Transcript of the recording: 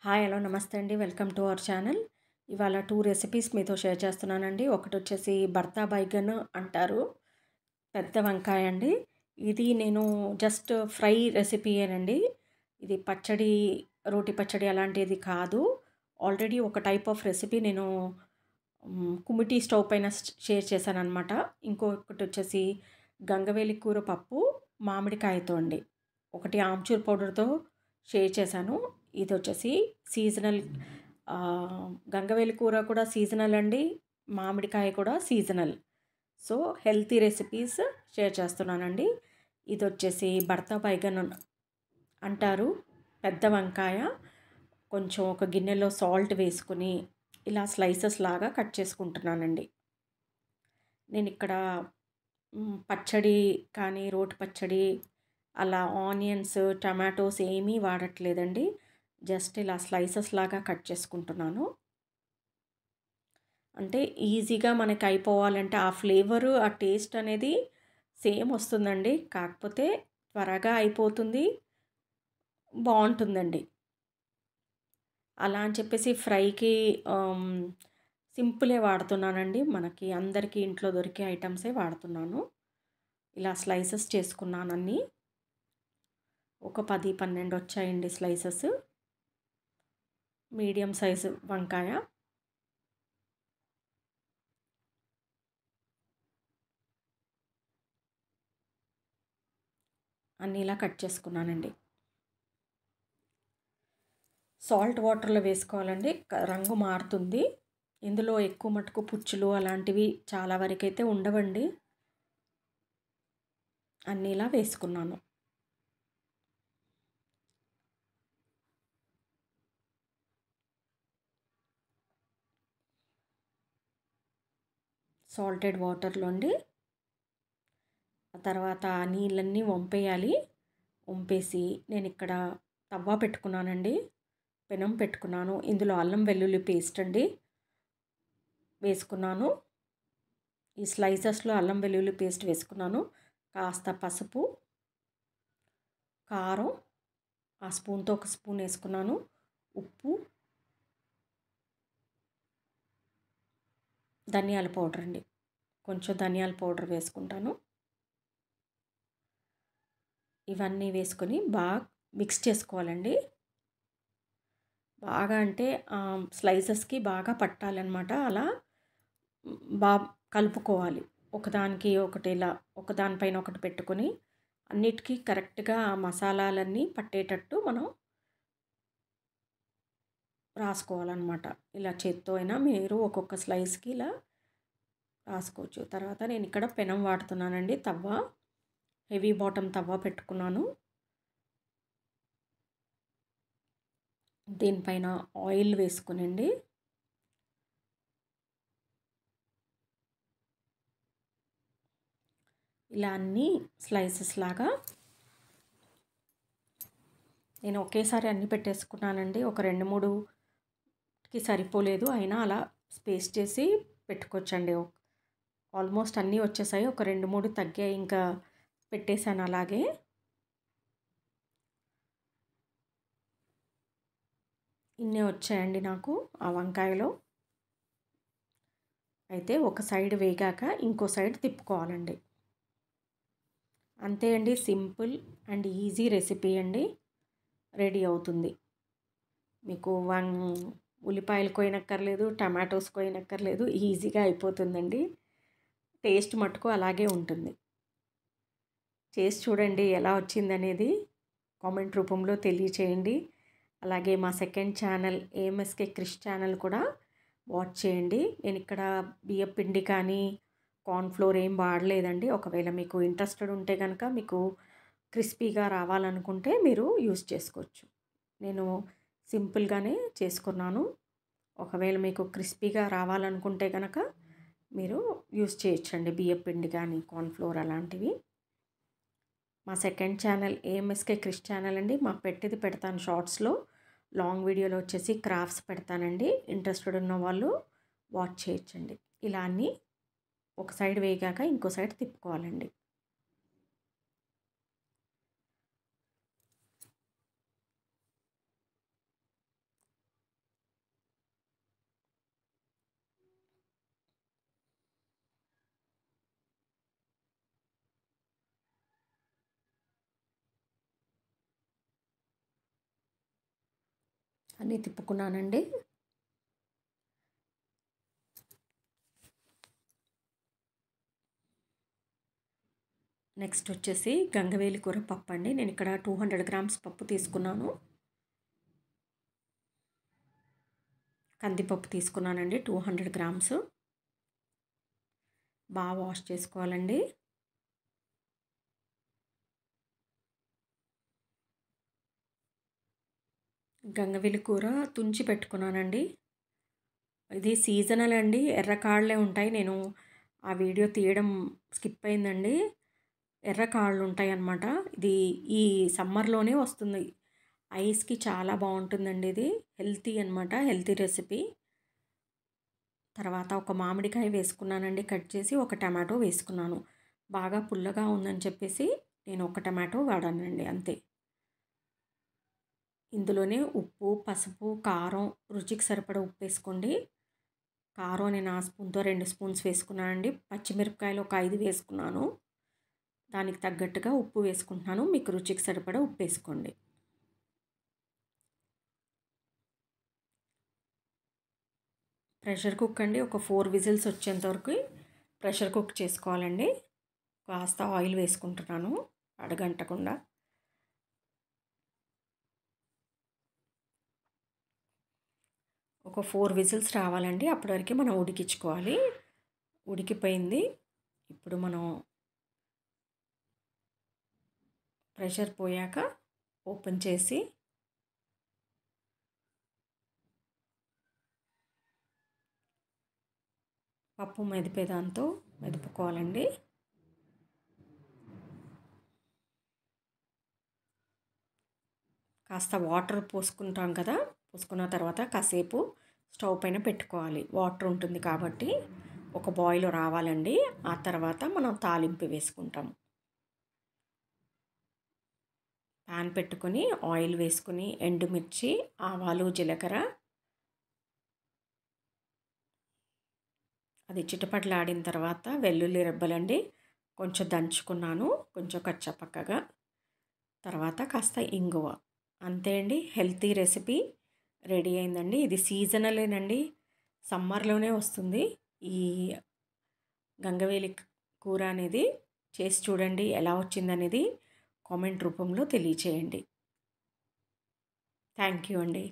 Hi hello నమస్తే అండి. Welcome to our channel. ఇవాళ 2 రెసిపీస్ మీతో షేర్ చేస్తున్నానండి. ఒకటొచ్చేసి భర్తా బైగన్ అంటారు. పెద్ద వంకాయ అండి. ఇది నేను జస్ట్ ఫ్రై రెసిపీయేనండి. ఇది పచ్చడి, రోటి పచ్చడి అలాంటిది కాదు. ఆల్రెడీ ఒక టైప్ ఆఫ్ రెసిపీ నేను కుమిటి స్టవ్ పైన షేర్ చేశాననమాట. ఇంకొకటొచ్చేసి గంగవేలి కూర పప్పు మామిడికాయతో అండి. ఒకటి ఆమ్చూర్ పౌడర్‌తో షేర్ చేశాను. ఇదొచ్చేసి సీజనల్ గంగవేలి కూర కూడా సీజనల్ అండి. మామిడికాయ కూడా seasonal. So, healthy recipes share చేస్తున్నానండి. ఇదొచ్చేసి భర్తా బైగన్ అంటారు. పెద్ద వంకాయ కొంచెం ఒక గిన్నెలో సాల్ట్ వేసుకొని ఇలా స్లైసెస్ లాగా కట్ చేసుకుంటున్నానండి. నేనిక్కడ పచ్చడి కానీ, రోటి పచ్చడి అలా ఆనియన్స్, టమాటోస్ ఏమీ వాడట్లేదండి. జస్ట్ ఇలా స్లైసెస్ లాగా కట్ చేసుకుంటున్నాను. అంటే ఈజీగా మనకి అయిపోవాలంటే ఆ ఫ్లేవరు, ఆ టేస్ట్ అనేది సేమ్ వస్తుందండి. కాకపోతే త్వరగా అయిపోతుంది. బావుంటుందండి. అలా అని చెప్పేసి ఫ్రైకి సింపులే వాడుతున్నానండి. మనకి అందరికీ ఇంట్లో దొరికే ఐటమ్సే వాడుతున్నాను. ఇలా స్లైసెస్ చేసుకున్నానన్నీ. ఒక 10, 12 వచ్చాయండి స్లైసెస్. మీడియం సైజు వంకాయ. అన్నీ ఇలా కట్ చేసుకున్నానండి. సాల్ట్ వాటర్‌లో వేసుకోవాలండి. రంగు మారుతుంది. ఇందులో ఎక్కువ మటుకు పుచ్చులు అలాంటివి చాలా వరకైతే ఉండవండి. అన్నీ ఇలా వేసుకున్నాను. సాల్టెడ్ వాటర్‌లో అండి. ఆ తర్వాత నీళ్ళన్నీ వంపేయాలి. వంపేసి నేనిక్కడ తవ్వ పెట్టుకున్నానండి. పెనం పెట్టుకున్నాను. ఇందులో అల్లం వెల్లుల్లి పేస్ట్ అండి వేసుకున్నాను. ఈ స్లైసెస్‌లో అల్లం వెల్లుల్లి పేస్ట్ వేసుకున్నాను. కాస్త పసుపు, కారం ఆ స్పూన్‌తో ఒక స్పూన్ వేసుకున్నాను. ఉప్పు, ధనియాల పౌడర్ అండి. కొంచెం ధనియాల పౌడర్ వేసుకుంటాను. ఇవన్నీ వేసుకొని బాగా మిక్స్ చేసుకోవాలండి. బాగా అంటే స్లైసెస్‌కి బాగా పట్టాలన్నమాట. అలా కలుపుకోవాలి. ఒకదానికి ఒకటి ఇలా ఒకదానిపైన ఒకటి పెట్టుకొని అన్నిటికీ కరెక్ట్‌గా ఆ మసాలాలన్నీ పట్టేటట్టు మనం రాసుకోవాలన్నమాట. ఇలా చేత్తో అయినా మీరు ఒక్కొక్క స్లైస్‌కి ఇలా రాసుకోవచ్చు. తర్వాత నేను ఇక్కడ పెనం వాడుతున్నానండి. తవ్వ హెవీ బాటమ్ తవ్వ పెట్టుకున్నాను. దీనిపైన ఆయిల్ వేసుకునండి. ఇలా అన్నీ స్లైసెస్ లాగా నేను ఒకేసారి అన్నీ పెట్టేసుకున్నానండి. ఒక 2, 3కి సరిపోలేదు. అయినా అలా స్పేస్ చేసి పెట్టుకోవచ్చండి. ఆల్మోస్ట్ అన్నీ వచ్చేసాయి. ఒక 2, 3 తగ్గాయి. ఇంకా పెట్టేశాను అలాగే. ఇన్నే వచ్చాయండి నాకు ఆ వంకాయలో. అయితే ఒక సైడ్ వేగాక ఇంకో సైడ్ తిప్పుకోవాలండి. అంతే అండి. సింపుల్ అండ్ ఈజీ రెసిపీ అండి. రెడీ అవుతుంది. మీకు ఉల్లిపాయలు కోయనక్కర్లేదు, టమాటోస్ కోయనక్కర్లేదు. ఈజీగా అయిపోతుందండి. టేస్ట్ మట్టుకు అలాగే ఉంటుంది. చేసి చూడండి ఎలా వచ్చిందనేది కామెంట్ రూపంలో తెలియచేయండి. అలాగే మా సెకండ్ ఛానల్ ఏఎంఎస్కే క్రిష్ ఛానల్ కూడా వాచ్ చేయండి. నేను ఇక్కడ బియ్యం పిండి కానీ కార్న్ ఫ్లోర్ ఏం వాడలేదండి. ఒకవేళ మీకు ఇంట్రెస్టెడ్ ఉంటే కనుక మీకు క్రిస్పీగా రావాలనుకుంటే మీరు యూస్ చేసుకోవచ్చు. నేను సింపుల్గానే చేసుకున్నాను. ఒకవేళ మీకు క్రిస్పీగా రావాలనుకుంటే కనుక మీరు యూస్ చేయొచ్చండి బియ్యం పిండి కానీ కార్న్ ఫ్లోర్ అలాంటివి. మా సెకండ్ ఛానల్ ఏఎంఎస్కే క్రిష్ ఛానల్ అండి. మా పెట్టేది పెడతాను షార్ట్స్లో. లాంగ్ వీడియోలో వచ్చేసి క్రాఫ్ట్స్ పెడతానండి. ఇంట్రెస్టెడ్ ఉన్న వాళ్ళు వాచ్ చేయొచ్చండి. ఇలా అన్నీ ఒక సైడ్ వేగాక ఇంకో సైడ్ తిప్పుకోవాలండి. అన్నీ తిప్పుకున్నానండి. నెక్స్ట్ వచ్చేసి గంగవేలి కూర పప్పు అండి. నేను ఇక్కడ 200 గ్రామ్స్ పప్పు తీసుకున్నాను. కందిపప్పు తీసుకున్నానండి 200 గ్రామ్స్. బాగా వాష్ చేసుకోవాలండి. గంగవేలి కూర తుంచి పెట్టుకున్నానండి. ఇది సీజనల్ అండి. ఎర్రకాళ్ళే ఉంటాయి. నేను ఆ వీడియో తీయడం స్కిప్ అయిందండి. ఎర్రకాళ్ళు ఉంటాయి అన్నమాట. ఇది ఈ సమ్మర్లోనే వస్తుంది. ఐస్కి చాలా బాగుంటుందండి. ఇది హెల్తీ అన్నమాట. Healthy recipe. తర్వాత ఒక మామిడికాయ వేసుకున్నానండి కట్ చేసి. ఒక టమాటో వేసుకున్నాను. బాగా పుల్లగా ఉందని చెప్పేసి నేను ఒక టమాటో వాడానండి అంతే. ఇందులోనే ఉప్పు, పసుపు, కారం, రుచికి సరిపడా ఉప్పు వేసుకోండి. కారం నేను ఆ స్పూన్తో 2 స్పూన్స్ వేసుకున్నానండి. పచ్చిమిరపకాయలు ఒక 5 వేసుకున్నాను. దానికి తగ్గట్టుగా ఉప్పు వేసుకుంటున్నాను. మీకు రుచికి సరిపడా ఉప్పు వేసుకోండి. ప్రెషర్ కుక్ అండి. ఒక 4 విజిల్స్ వచ్చేంత వరకు ప్రెషర్ కుక్ చేసుకోవాలండి. కాస్త ఆయిల్ వేసుకుంటున్నాను అడగంటకుండా. ఒక 4 విజిల్స్ రావాలండి. అప్పటి వరకు మనం ఉడికించుకోవాలి. ఉడికిపోయింది. ఇప్పుడు మనం ప్రెషర్ పోయాక ఓపెన్ చేసి పప్పు మెదిపేదాంతో మెదుపుకోవాలండి. కాస్త వాటర్ పోసుకుంటాం కదా, పోసుకున్న తర్వాత కాసేపు స్టవ్ పైన పెట్టుకోవాలి. వాటర్ ఉంటుంది కాబట్టి ఒక బాయిల్ రావాలండి. ఆ తర్వాత మనం తాలింపు వేసుకుంటాం. ప్యాన్ పెట్టుకొని ఆయిల్ వేసుకుని ఎండుమిర్చి, ఆవాలు, జీలకర్ర అది చిటపటలాడిన తర్వాత వెల్లుల్లి రెబ్బలండి కొంచెం దంచుకున్నాను, కొంచెం కచ్చపక్కగా. తర్వాత కాస్త ఇంగువ. అంతే అండి, హెల్తీ రెసిపీ రెడీ అయిందండి. ఇది సీజనలేనండి, సమ్మర్లోనే వస్తుంది ఈ గంగవేలి కూర అనేది. చేసి చూడండి, ఎలా వచ్చిందనేది కామెంట్ రూపంలో తెలియచేయండి. థ్యాంక్ యూ అండి.